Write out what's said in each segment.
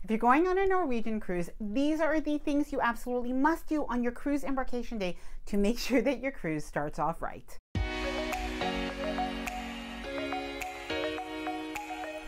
If you're going on a Norwegian cruise, these are the things you absolutely must do on your cruise embarkation day to make sure that your cruise starts off right.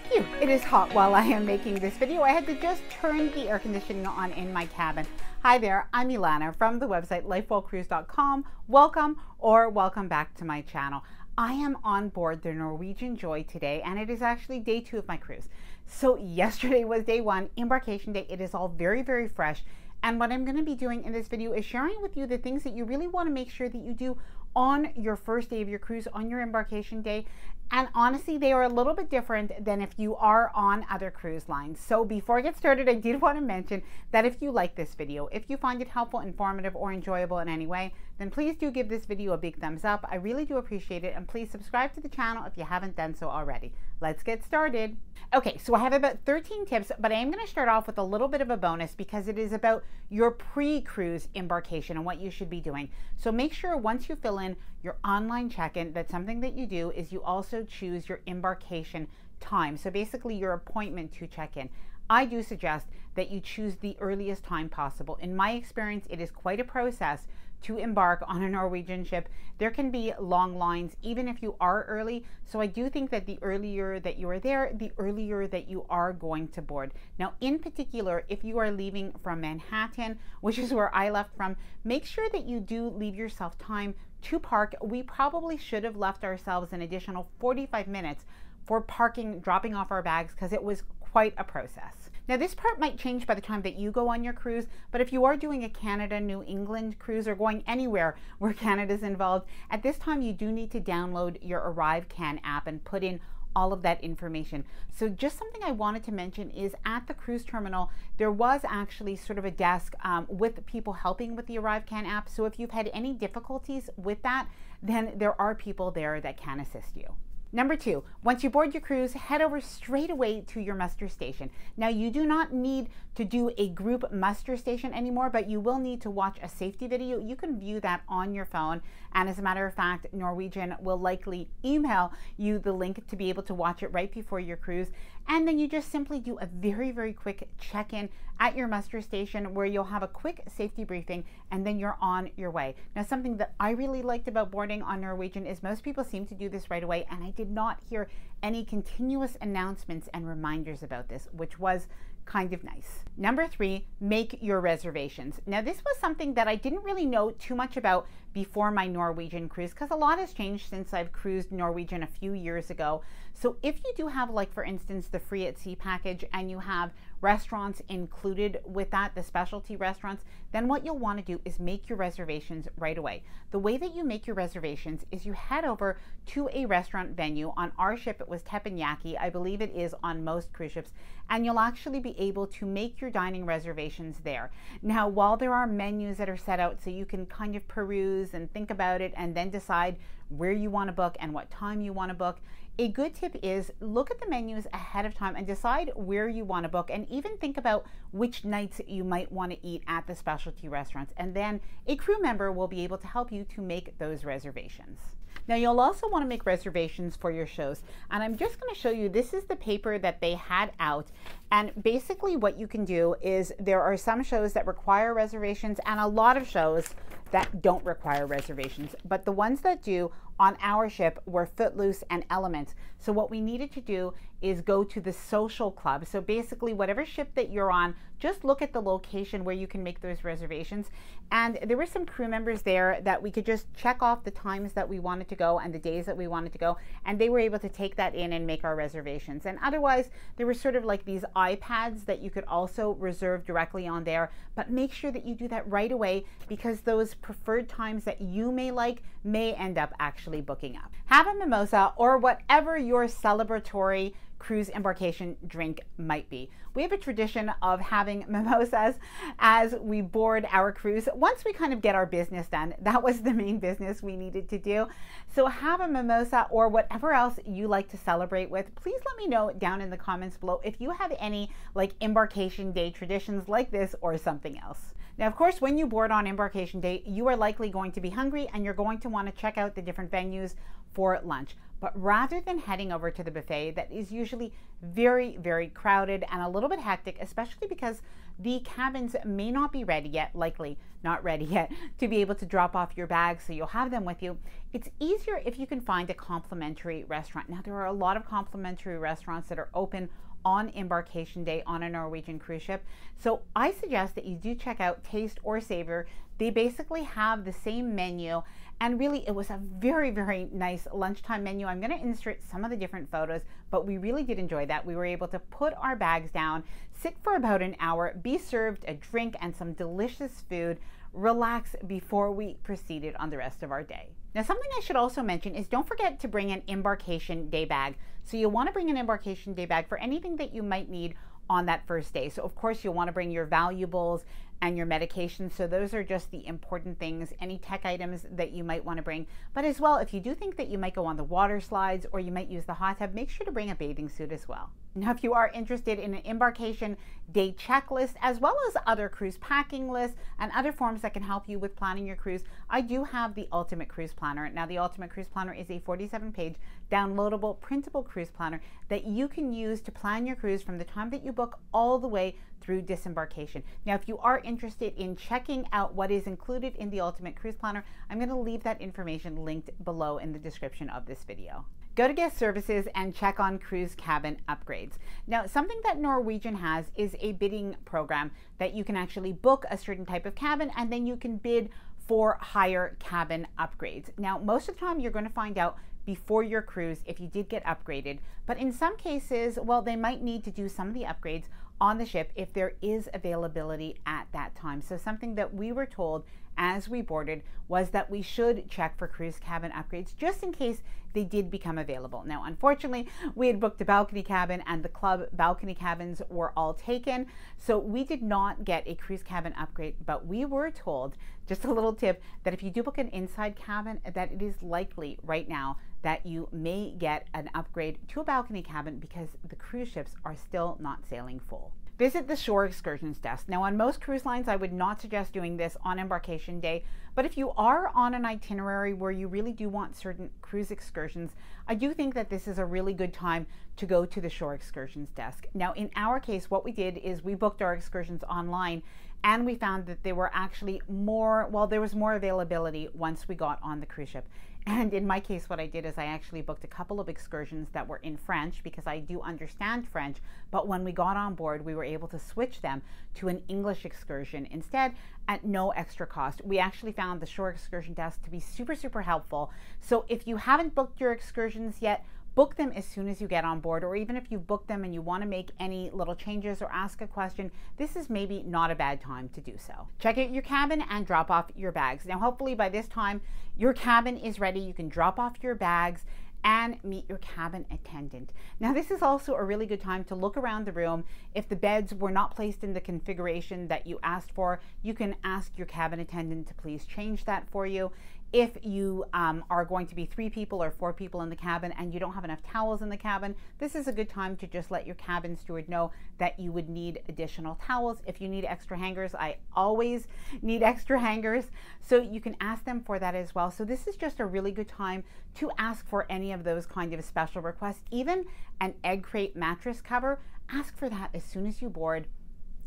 Phew, it is hot while I am making this video. I had to just turn the air conditioning on in my cabin. Hi there, I'm Ilana from the website lifewellcruise.com. Welcome or welcome back to my channel. I am on board the Norwegian Joy today, and it is actually day 2 of my cruise. So yesterday was day 1, embarkation day. It is all very, very fresh. And what I'm going to be doing in this video is sharing with you the things that you really want to make sure that you do on your first day of your cruise, on your embarkation day. And honestly, they are a little bit different than if you are on other cruise lines. So before I get started, I did want to mention that if you like this video, if you find it helpful, informative, or enjoyable in any way, then please do give this video a big thumbs up. I really do appreciate it. And please subscribe to the channel if you haven't done so already. Let's get started. Okay, so I have about 13 tips, but I am going to start off with a little bit of a bonus because it is about your pre-cruise embarkation and what you should be doing. So make sure once you fill in your online check-in that something that you do is you also choose your embarkation time. So basically your appointment to check in. I do suggest that you choose the earliest time possible. In my experience, it is quite a process to embark on a Norwegian ship. There can be long lines even if you are early. So I do think that the earlier that you are there, the earlier that you are going to board. Now, in particular, if you are leaving from Manhattan, which is where I left from, make sure that you do leave yourself time to park. We probably should have left ourselves an additional 45 minutes for parking, dropping off our bags, because it was quite a process. Now, this part might change by the time that you go on your cruise, but if you are doing a Canada, New England cruise or going anywhere where Canada is involved, at this time you do need to download your ArriveCan app and put in all of that information. So just something I wanted to mention is at the cruise terminal, there was actually sort of a desk with people helping with the ArriveCan app. So if you've had any difficulties with that, then there are people there that can assist you. Number 2, once you board your cruise, head over straight away to your muster station. Now, you do not need to do a group muster station anymore, but you will need to watch a safety video. You can view that on your phone. And as a matter of fact, Norwegian will likely email you the link to be able to watch it right before your cruise. And then you just simply do a very, very quick check-in at your muster station where you'll have a quick safety briefing and then you're on your way. Now, something that I really liked about boarding on Norwegian is most people seem to do this right away, and I did not hear any continuous announcements and reminders about this, which was kind of nice. Number 3, make your reservations. Now, this was something that I didn't really know too much about before my Norwegian cruise because a lot has changed since I've cruised Norwegian a few years ago. So if you do have, like, for instance, the free at sea package and you have restaurants included with that, the specialty restaurants, then what you'll want to do is make your reservations right away. The way that you make your reservations is you head over to a restaurant venue. On our ship, it was Teppanyaki. I believe it is on most cruise ships, and you'll actually be able to make your dining reservations there. Now, while there are menus that are set out so you can kind of peruse and think about it and then decide where you want to book and what time you want to book, a good tip is look at the menus ahead of time and decide where you want to book, and even think about which nights you might want to eat at the specialty restaurants. And then a crew member will be able to help you to make those reservations. Now, you'll also want to make reservations for your shows. And I'm just going to show you, this is the paper that they had out. And basically what you can do is there are some shows that require reservations and a lot of shows that don't require reservations. But the ones that do on our ship were Footloose and Elements. So what we needed to do is go to the social club. So basically whatever ship that you're on, just look at the location where you can make those reservations. And there were some crew members there that we could just check off the times that we wanted to go and the days that we wanted to go. And they were able to take that in and make our reservations. And otherwise, there were sort of like these iPads that you could also reserve directly on there. But make sure that you do that right away because those preferred times that you may like may end up actually booking up. Have a mimosa or whatever your celebratory cruise embarkation drink might be. We have a tradition of having mimosas as we board our cruise. Once we kind of get our business done, that was the main business we needed to do. So have a mimosa or whatever else you like to celebrate with. Please let me know down in the comments below if you have any like embarkation day traditions like this or something else. Now, of course, when you board on embarkation day, you are likely going to be hungry and you're going to want to check out the different venues for lunch. But rather than heading over to the buffet that is usually very, very crowded and a little bit hectic, especially because the cabins may not be ready yet, likely not ready yet, to be able to drop off your bags so you'll have them with you, it's easier if you can find a complimentary restaurant. Now, there are a lot of complimentary restaurants that are open on Embarkation Day on a Norwegian cruise ship. So I suggest that you do check out Taste or Savor. They basically have the same menu, and really it was a very, very nice lunchtime menu. I'm going to insert some of the different photos, but we really did enjoy that. We were able to put our bags down, sit for about an hour, be served a drink and some delicious food, relax before we proceeded on the rest of our day. Now, something I should also mention is don't forget to bring an Embarkation Day bag. So you'll want to bring an Embarkation Day bag for anything that you might need on that first day. So of course you'll want to bring your valuables and your medications. So those are just the important things, any tech items that you might want to bring. But as well, if you do think that you might go on the water slides or you might use the hot tub, make sure to bring a bathing suit as well. Now, if you are interested in an Embarkation Day checklist, as well as other cruise packing lists and other forms that can help you with planning your cruise, I do have the Ultimate Cruise Planner. Now, the Ultimate Cruise Planner is a 47-page downloadable printable cruise planner that you can use to plan your cruise from the time that you book all the way through disembarkation. Now, if you are interested in checking out what is included in the Ultimate Cruise Planner, I'm going to leave that information linked below in the description of this video. Go to guest services and check on cruise cabin upgrades. Now, something that Norwegian has is a bidding program that you can actually book a certain type of cabin and then you can bid for higher cabin upgrades. Now, most of the time you're going to find out before your cruise if you did get upgraded, but in some cases, well, they might need to do some of the upgrades on the ship if there is availability at that time. So something that we were told as we boarded was that we should check for cruise cabin upgrades just in case they did become available. Now, unfortunately, we had booked a balcony cabin and the club balcony cabins were all taken. So we did not get a cruise cabin upgrade, but we were told, just a little tip, that if you do book an inside cabin, that it is likely right now that you may get an upgrade to a balcony cabin because the cruise ships are still not sailing full. Visit the shore excursions desk. Now, on most cruise lines, I would not suggest doing this on Embarkation Day, but if you are on an itinerary where you really do want certain cruise excursions, I do think that this is a really good time to go to the shore excursions desk. Now, in our case, what we did is we booked our excursions online and we found that there were actually more, well, there was more availability once we got on the cruise ship. And in my case, what I did is I actually booked a couple of excursions that were in French because I do understand French, but when we got on board, we were able to switch them to an English excursion instead at no extra cost. We actually found the shore excursion desk to be super, super helpful. So if you haven't booked your excursions yet, book them as soon as you get on board, or even if you book them and you want to make any little changes or ask a question, this is maybe not a bad time to do so. Check out your cabin and drop off your bags. Now, hopefully by this time, your cabin is ready. You can drop off your bags and meet your cabin attendant. Now, this is also a really good time to look around the room. If the beds were not placed in the configuration that you asked for, you can ask your cabin attendant to please change that for you. If you are going to be 3 people or 4 people in the cabin and you don't have enough towels in the cabin, this is a good time to just let your cabin steward know that you would need additional towels. If you need extra hangers, I always need extra hangers, so you can ask them for that as well. So this is just a really good time to ask for any of those kind of special requests. Even an egg crate mattress cover, ask for that as soon as you board,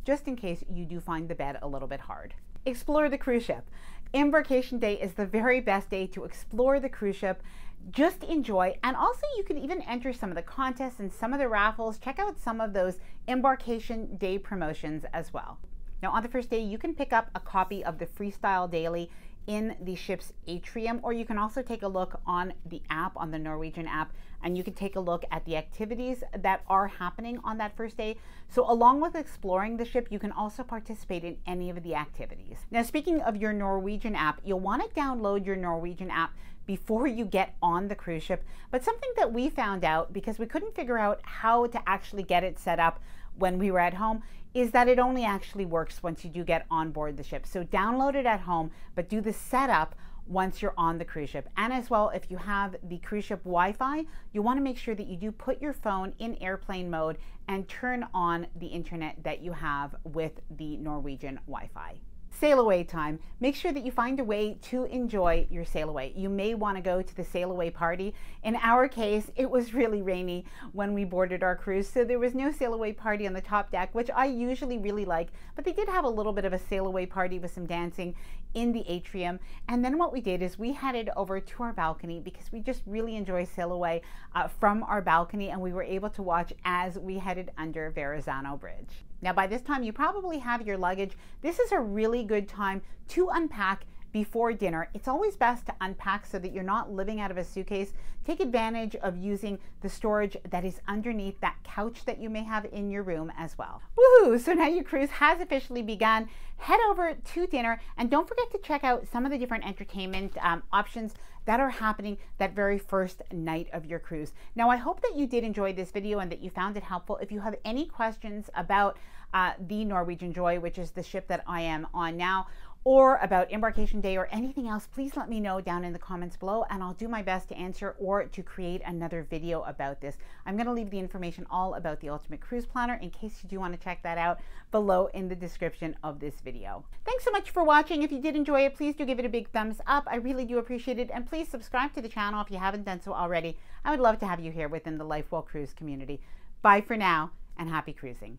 just in case you do find the bed a little bit hard. Explore the cruise ship. Embarkation Day is the very best day to explore the cruise ship. Just enjoy, and also you can even enter some of the contests and some of the raffles. Check out some of those Embarkation Day promotions as well. Now, on the first day, you can pick up a copy of the Freestyle Daily in the ship's atrium, or you can also take a look on the app, on the Norwegian app, and you can take a look at the activities that are happening on that first day. So along with exploring the ship, you can also participate in any of the activities. Now, speaking of your Norwegian app, you'll want to download your Norwegian app before you get on the cruise ship. But something that we found out, because we couldn't figure out how to actually get it set up when we were at home, is that it only actually works once you do get on board the ship. So download it at home, but do the setup once you're on the cruise ship. And as well, if you have the cruise ship Wi-Fi, you want to make sure that you do put your phone in airplane mode and turn on the internet that you have with the Norwegian Wi-Fi. Sail away time. Make sure that you find a way to enjoy your sail away. You may want to go to the sail away party. In our case, it was really rainy when we boarded our cruise, so there was no sail away party on the top deck, which I usually really like, but they did have a little bit of a sail away party with some dancing in the atrium. And then what we did is we headed over to our balcony because we just really enjoy sail away from our balcony, and we were able to watch as we headed under Verrazano Bridge. Now, by this time, you probably have your luggage. This is a really good time to unpack before dinner. It's always best to unpack so that you're not living out of a suitcase. Take advantage of using the storage that is underneath that couch that you may have in your room as well. Woohoo! So now your cruise has officially begun. Head over to dinner, and don't forget to check out some of the different entertainment options that are happening that very first night of your cruise. Now, I hope that you did enjoy this video and that you found it helpful. If you have any questions about the Norwegian Joy, which is the ship that I am on now, or about Embarkation Day or anything else, please let me know down in the comments below, and I'll do my best to answer or to create another video about this. I'm going to leave the information all about the Ultimate Cruise Planner in case you do want to check that out below in the description of this video. Thanks so much for watching. If you did enjoy it, please do give it a big thumbs up. I really do appreciate it, and please subscribe to the channel if you haven't done so already. I would love to have you here within the Life Well Cruise community. Bye for now, and happy cruising.